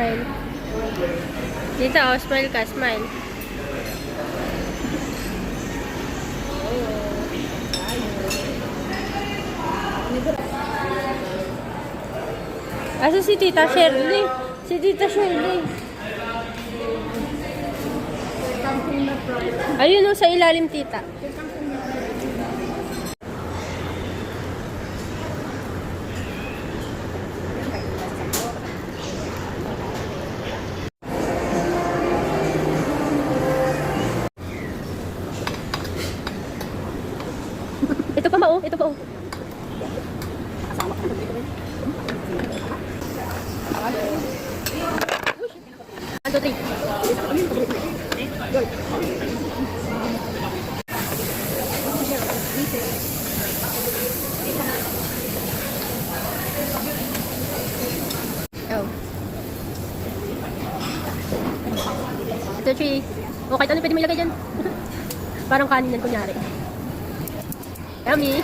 Smile. Dito, oh, smile ka, smile. Asa si Tita Shirley? Si Tita Shirley. Ayun o, sa ilalim, Tita. Ito pa, Mao. Ito pa, oh. One, two, three. Oh. Ito, Chi. O, kahit ano pwede mo ilagay dyan. Parang kanin yan, kunyari. Yummy.